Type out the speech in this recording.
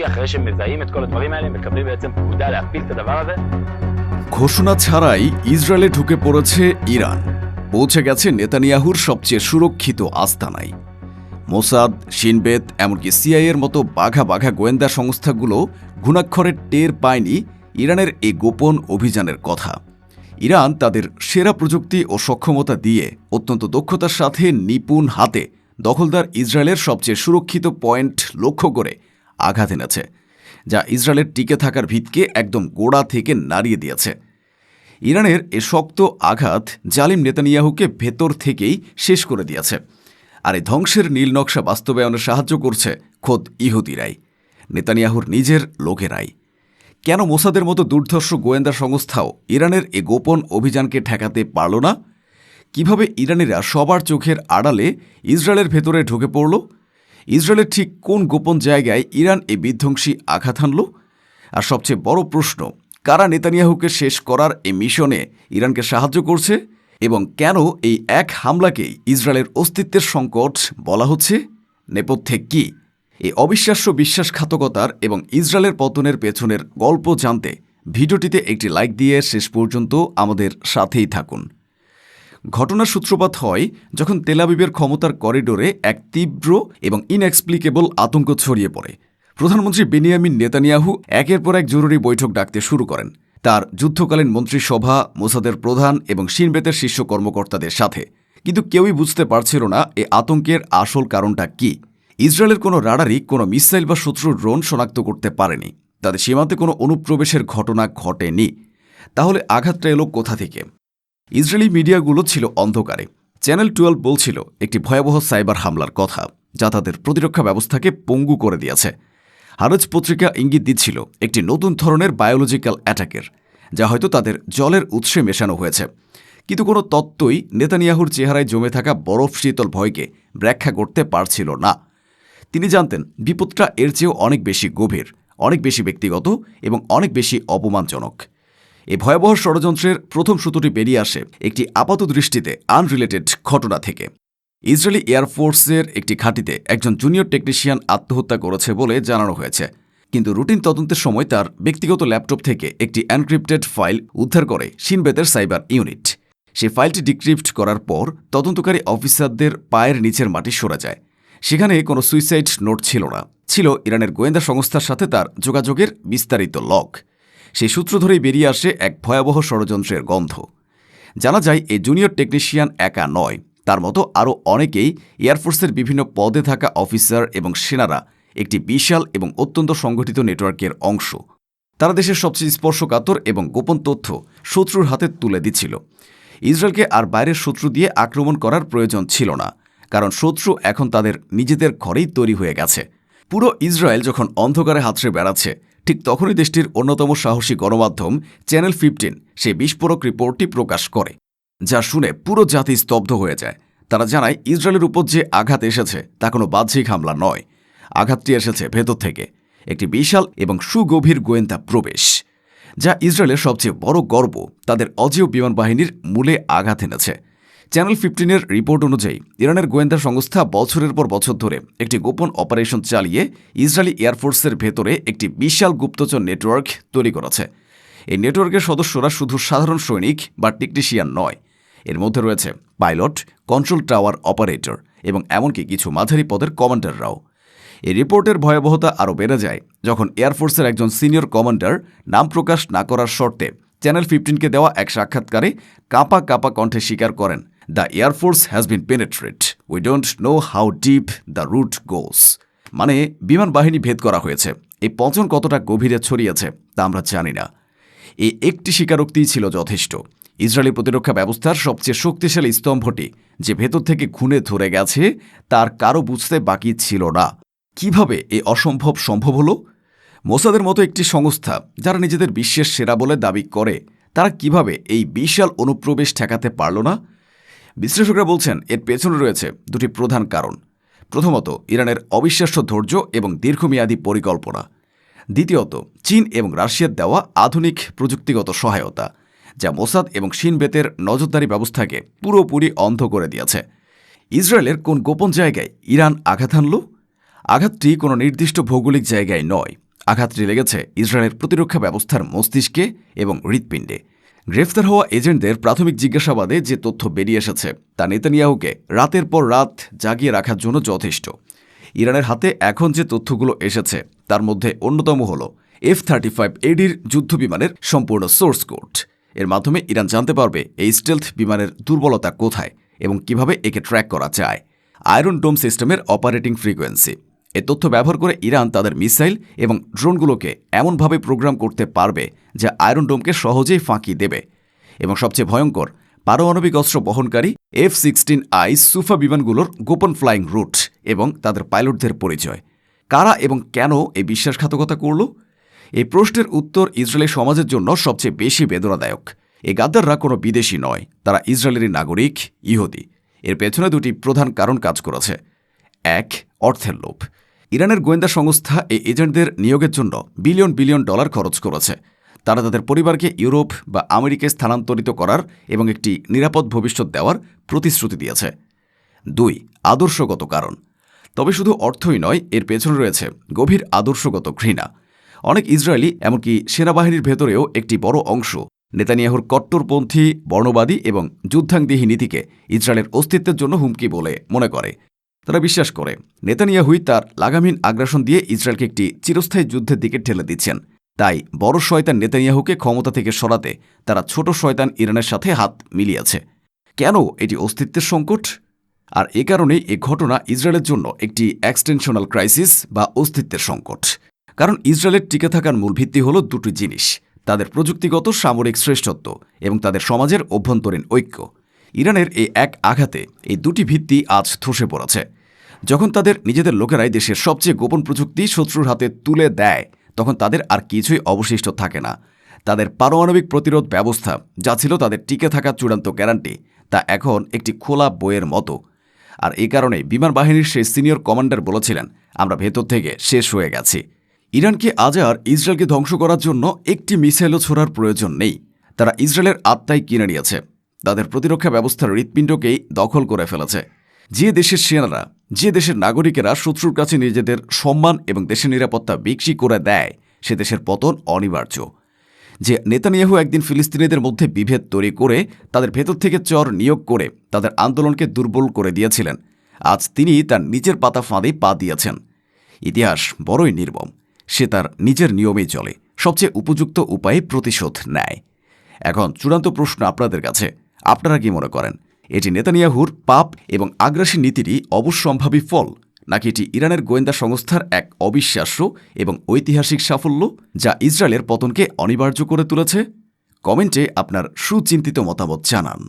אחרי שמזהים את כל הדברים האלה, מקבלים בעצם פקודה להפיל את הדבר הזה. ঘোষণা ছাড়াই ইসরায়েলে ঢুকে পড়েছে ইরান। পৌঁছে গেছে নেতানিয়াহুর সবচেয়ে সুরক্ষিত আস্তানায়। মোসাদ, শিনবেত, এমনকি সিআইএর মতো বাঘা বাঘা গোয়েন্দা সংস্থাগুলো ঘুণাক্ষরে টের পায়নি ইরানের এই গোপন অভিযানের কথা। ইরান তাদের সেরা প্রযুক্তি ও সক্ষমতা দিয়ে অত্যন্ত দক্ষতার সাথে নিপুণ হাতে দখলদার ইসরায়েলের সবচেয়ে সুরক্ষিত পয়েন্ট লক্ষ্য করে আঘাত এনেছে, যা ইসরায়েলের টিকে থাকার ভিতকে একদম গোড়া থেকে নাড়িয়ে দিয়েছে। ইরানের এ শক্ত আঘাত জালিম নেতানিয়াহুকে ভেতর থেকেই শেষ করে দিয়েছে। আর এই ধ্বংসের নীল নকশা বাস্তবায়নে সাহায্য করছে খোদ ইহুদিরাই, নেতানিয়াহুর নিজের লোকেরাই। কেন মোসাদের মতো দুর্ধর্ষ গোয়েন্দা সংস্থাও ইরানের এ গোপন অভিযানকে ঠেকাতে পারল না? কিভাবে ইরানিরা সবার চোখের আড়ালে ইসরায়েলের ভেতরে ঢুকে পড়ল? ইসরায়েলের ঠিক কোন গোপন জায়গায় ইরান এ বিধ্বংসী আঘাত হানল? আর সবচেয়ে বড় প্রশ্ন, কারা নেতানিয়াহুকে শেষ করার এই মিশনে ইরানকে সাহায্য করছে? এবং কেন এই এক হামলাকেই ইসরায়েলের অস্তিত্বের সংকট বলা হচ্ছে? নেপথ্যে কি এই অবিশ্বাস্য বিশ্বাসঘাতকতার এবং ইসরায়েলের পতনের পেছনের গল্প জানতে ভিডিওটিতে একটি লাইক দিয়ে শেষ পর্যন্ত আমাদের সাথেই থাকুন। ঘটনার সূত্রপাত হয় যখন তেল আবিবের ক্ষমতার করিডোরে এক তীব্র এবং ইনএক্সপ্লিকেবল আতঙ্ক ছড়িয়ে পড়ে। প্রধানমন্ত্রী বেনিয়ামিন নেতানিয়াহু একের পর এক জরুরি বৈঠক ডাকতে শুরু করেন তার যুদ্ধকালীন মন্ত্রিসভা, মোসাদের প্রধান এবং শিনবেতের শীর্ষ কর্মকর্তাদের সাথে। কিন্তু কেউই বুঝতে পারছিল না এ আতঙ্কের আসল কারণটা কি। ইসরায়েলের কোনো রাডারই কোনো মিসাইল বা শত্রুর ড্রোন শনাক্ত করতে পারেনি। তাদের সীমান্তে কোনো অনুপ্রবেশের ঘটনা ঘটেনি। তাহলে আঘাতটা এলো কোথা থেকে? ইসরায়েলি মিডিয়াগুলো ছিল অন্ধকারে। চ্যানেল 12 বলছিল একটি ভয়াবহ সাইবার হামলার কথা, যা তাদের প্রতিরক্ষা ব্যবস্থাকে পঙ্গু করে দিয়েছে। হারজ পত্রিকা ইঙ্গিত দিচ্ছিল একটি নতুন ধরনের বায়োলজিক্যাল অ্যাটাকের, যা হয়তো তাদের জলের উৎসে মেশানো হয়েছে। কিন্তু কোনো তত্ত্বই নেতানিয়াহুর চেহারায় জমে থাকা বরফ শীতল ভয়কে ব্যাখ্যা করতে পারছিল না। তিনি জানতেন বিপদটা এর চেয়েও অনেক বেশি গভীর, অনেক বেশি ব্যক্তিগত এবং অনেক বেশি অপমানজনক। এই ভয়াবহ ষড়যন্ত্রের প্রথম সূত্রটি বেরিয়ে আসে একটি আপাত দৃষ্টিতে আনরিলেটেড ঘটনা থেকে। ইসরায়েলি এয়ারফোর্সের একটি ঘাঁটিতে একজন জুনিয়র টেকনিশিয়ান আত্মহত্যা করেছে বলে জানানো হয়েছে। কিন্তু রুটিন তদন্তের সময় তার ব্যক্তিগত ল্যাপটপ থেকে একটি এনক্রিপ্টেড ফাইল উদ্ধার করে শিনবেতের সাইবার ইউনিট। সেই ফাইলটি ডিক্রিপ্ট করার পর তদন্তকারী অফিসারদের পায়ের নিচের মাটি সরে যায়। সেখানে কোনো সুইসাইড নোট ছিল না, ছিল ইরানের গোয়েন্দা সংস্থার সাথে তার যোগাযোগের বিস্তারিত লগ। সেই সূত্র ধরেই বেরিয়ে আসে এক ভয়াবহ ষড়যন্ত্রের গন্ধ। জানা যায় এই জুনিয়র টেকনিশিয়ান একা নয়, তার মতো আরও অনেকেই এয়ারফোর্সের বিভিন্ন পদে থাকা অফিসার এবং সেনারা একটি বিশাল এবং অত্যন্ত সংগঠিত নেটওয়ার্কের অংশ। তারা দেশের সবচেয়ে স্পর্শকাতর এবং গোপন তথ্য শত্রুর হাতে তুলে দিচ্ছিল। ইসরায়েলকে আর বাইরের শত্রু দিয়ে আক্রমণ করার প্রয়োজন ছিল না, কারণ শত্রু এখন তাদের নিজেদের ঘরেই তৈরি হয়ে গেছে। পুরো ইসরায়েল যখন অন্ধকারে হাতড়ে বেড়াচ্ছে, ঠিক তখনই দেশটির অন্যতম সাহসী গণমাধ্যম চ্যানেল 15 সেই বিস্ফোরক রিপোর্টটি প্রকাশ করে, যা শুনে পুরো জাতি স্তব্ধ হয়ে যায়। তারা জানায় ইসরায়েলের উপর যে আঘাত এসেছে তা কোনো বাহ্যিক হামলা নয়। আঘাতটি এসেছে ভেতর থেকে, একটি বিশাল এবং সুগভীর গোয়েন্দা প্রবেশ, যা ইসরায়েলের সবচেয়ে বড় গর্ব তাদের অজেয় বিমান বাহিনীর মূলে আঘাত এনেছে। চ্যানেল 15-এর রিপোর্ট অনুযায়ী ইরানের গোয়েন্দা সংস্থা বছরের পর বছর ধরে একটি গোপন অপারেশন চালিয়ে ইসরায়েলি এয়ারফোর্সের ভেতরে একটি বিশাল গুপ্তচর নেটওয়ার্ক তৈরি করেছে। এই নেটওয়ার্কের সদস্যরা শুধু সাধারণ সৈনিক বা টেকনিশিয়ান নয়, এর মধ্যে রয়েছে পাইলট, কন্ট্রোল টাওয়ার অপারেটর এবং এমনকি কিছু মাঝারি পদের কমান্ডাররাও। এই রিপোর্টের ভয়াবহতা আরও বেড়ে যায় যখন এয়ারফোর্সের একজন সিনিয়র কমান্ডার নাম প্রকাশ না করার শর্তে চ্যানেল 15-কে দেওয়া এক সাক্ষাৎকারে কাঁপা কাঁপা কণ্ঠে স্বীকার করেন, the air force has been penetrate, we don't know how deep the root goes. মানে বিমান বাহিনী ভেদ করা হয়েছে, এই পচন কতটা গভীরে ছড়িয়েছে তা আমরা জানি না। এই একটি স্বীকারোক্তিই ছিল যথেষ্ট। ইসরায়েলি প্রতিরক্ষা ব্যবস্থার সবচেয়ে শক্তিশালী স্তম্ভটি যে ভেতর থেকে খুনে ধরে গেছে তার কারও বুঝতে বাকি ছিল না। কিভাবে এই অসম্ভব সম্ভব হলো? মোসাদের মতো একটি সংস্থা যারা নিজেদের বিশ্বের সেরা বলে দাবি করে, তারা কিভাবে এই বিশাল অনুপ্রবেশ ঠেকাতে পারল না? বিশ্লেষকরা বলছেন এর পেছনে রয়েছে দুটি প্রধান কারণ। প্রথমত, ইরানের অবিশ্বাস্য ধৈর্য এবং দীর্ঘমেয়াদী পরিকল্পনা। দ্বিতীয়ত, চীন এবং রাশিয়ার দেওয়া আধুনিক প্রযুক্তিগত সহায়তা, যা মোসাদ এবং শিনবেতের নজরদারি ব্যবস্থাকে পুরোপুরি অন্ধ করে দিয়েছে। ইসরায়েলের কোন গোপন জায়গায় ইরান আঘাত হানল? আঘাতটি কোনো নির্দিষ্ট ভৌগোলিক জায়গায় নয়, আঘাতটি লেগেছে ইসরায়েলের প্রতিরক্ষা ব্যবস্থার মস্তিষ্কে এবং হৃৎপিণ্ডে। গ্রেফতার হওয়া এজেন্টদের প্রাথমিক জিজ্ঞাসাবাদে যে তথ্য বেরিয়ে এসেছে তা নেতানিয়াহুকে রাতের পর রাত জাগিয়ে রাখার জন্য যথেষ্ট। ইরানের হাতে এখন যে তথ্যগুলো এসেছে তার মধ্যে অন্যতম হল F-35ADর যুদ্ধবিমানের সম্পূর্ণ সোর্স কোড। এর মাধ্যমে ইরান জানতে পারবে এই স্টেলথ বিমানের দুর্বলতা কোথায় এবং কিভাবে একে ট্র্যাক করা যায়। আয়রন ডোম সিস্টেমের অপারেটিং ফ্রিকোয়েন্সি। এ তথ্য ব্যবহার করে ইরান তাদের মিসাইল এবং ড্রোনগুলোকে এমনভাবে প্রোগ্রাম করতে পারবে যা আয়রন ডোমকে সহজেই ফাঁকি দেবে। এবং সবচেয়ে ভয়ঙ্কর, পারমাণবিক অস্ত্র বহনকারী F-16I সুফা বিমানগুলোর গোপন ফ্লাইং রুট এবং তাদের পাইলটদের পরিচয়। কারা এবং কেন এই বিশ্বাসঘাতকতা করল? এই প্রশ্নের উত্তর ইসরায়েলি সমাজের জন্য সবচেয়ে বেশি বেদনাদায়ক। এই গাদ্দাররা কোনো বিদেশি নয়, তারা ইসরায়েলেরই নাগরিক, ইহুদি। এর পেছনে দুটি প্রধান কারণ কাজ করেছে। এক, অর্থের লোভ। ইরানের গোয়েন্দা সংস্থা এই এজেন্টদের নিয়োগের জন্য বিলিয়ন বিলিয়ন ডলার খরচ করেছে। তারা তাদের পরিবারকে ইউরোপ বা আমেরিকায় স্থানান্তরিত করার এবং একটি নিরাপদ ভবিষ্যৎ দেওয়ার প্রতিশ্রুতি দিয়েছে। 2, আদর্শগত কারণ। তবে শুধু অর্থই নয়, এর পেছনে রয়েছে গভীর আদর্শগত ঘৃণা। অনেক ইসরায়েলি, এমনকি সেনাবাহিনীর ভেতরেও একটি বড় অংশ নেতানিয়াহুর কট্টরপন্থী, বর্ণবাদী এবং যুদ্ধাঙ্গদেহী নীতিকে ইসরায়েলের অস্তিত্বের জন্য হুমকি বলে মনে করে। তারা বিশ্বাস করে নেতানিয়াহুই তার লাগামহীন আগ্রাসন দিয়ে ইসরায়েলকে একটি চিরস্থায়ী যুদ্ধের দিকে ঠেলে দিচ্ছেন। তাই বড় শয়তান নেতানিয়াহুকে ক্ষমতা থেকে সরাতে তারা ছোট শয়তান ইরানের সাথে হাত মিলিয়েছে। কেন এটি অস্তিত্বের সংকট? আর এ কারণেই এ ঘটনা ইসরায়েলের জন্য একটি এক্সটেনশনাল ক্রাইসিস বা অস্তিত্বের সংকট। কারণ ইসরায়েলের টিকে থাকার মূল ভিত্তি হল দুটি জিনিস: তাদের প্রযুক্তিগত সামরিক শ্রেষ্ঠত্ব এবং তাদের সমাজের অভ্যন্তরীণ ঐক্য। ইরানের এই এক আঘাতে এই দুটি ভিত্তি আজ ধসে পড়েছে। যখন তাদের নিজেদের লোকেরাই দেশের সবচেয়ে গোপন প্রযুক্তি শত্রুর হাতে তুলে দেয়, তখন তাদের আর কিছুই অবশিষ্ট থাকে না। তাদের পারমাণবিক প্রতিরোধ ব্যবস্থা, যা ছিল তাদের টিকে থাকার চূড়ান্ত গ্যারান্টি, তা এখন একটি খোলা বইয়ের মতো। আর এই কারণে বিমান বাহিনীর সেই সিনিয়র কমান্ডার বলেছিলেন, আমরা ভেতর থেকে শেষ হয়ে গেছি। ইরানকে আজ আর ইসরায়েলকে ধ্বংস করার জন্য একটি মিসাইলও ছোড়ার প্রয়োজন নেই। তারা ইসরায়েলের আত্মাই কিনে নিয়েছে। তাদের প্রতিরক্ষা ব্যবস্থার হৃৎপিণ্ডকেই দখল করে ফেলেছে। যে দেশের সেনারা, যে দেশের নাগরিকেরা শত্রুর কাছে নিজেদের সম্মান এবং দেশের নিরাপত্তা বিক্রি করে দেয়, সে দেশের পতন অনিবার্য। যে নেতানিয়াহু একদিন ফিলিস্তিনিদের মধ্যে বিভেদ তৈরি করে তাদের ভেতর থেকে চর নিয়োগ করে তাদের আন্দোলনকে দুর্বল করে দিয়েছিলেন, আজ তিনি তার নিজের পাতা ফাঁদে পা দিয়েছেন। ইতিহাস বড়ই নির্মম। সে তার নিজের নিয়মেই চলে, সবচেয়ে উপযুক্ত উপায়ে প্রতিশোধ নেয়। এখন চূড়ান্ত প্রশ্ন আপনাদের কাছে, আপনারা কি মনে করেন এটি নেতানিয়াহুর পাপ এবং আগ্রাসী নীতিরই অবশ্যম্ভাবী ফল, নাকি এটি ইরানের গোয়েন্দা সংস্থার এক অবিশ্বাস্য এবং ঐতিহাসিক সাফল্য যা ইসরায়েলের পতনকে অনিবার্য করে তুলেছে? কমেন্টে আপনার সুচিন্তিত মতামত জানান।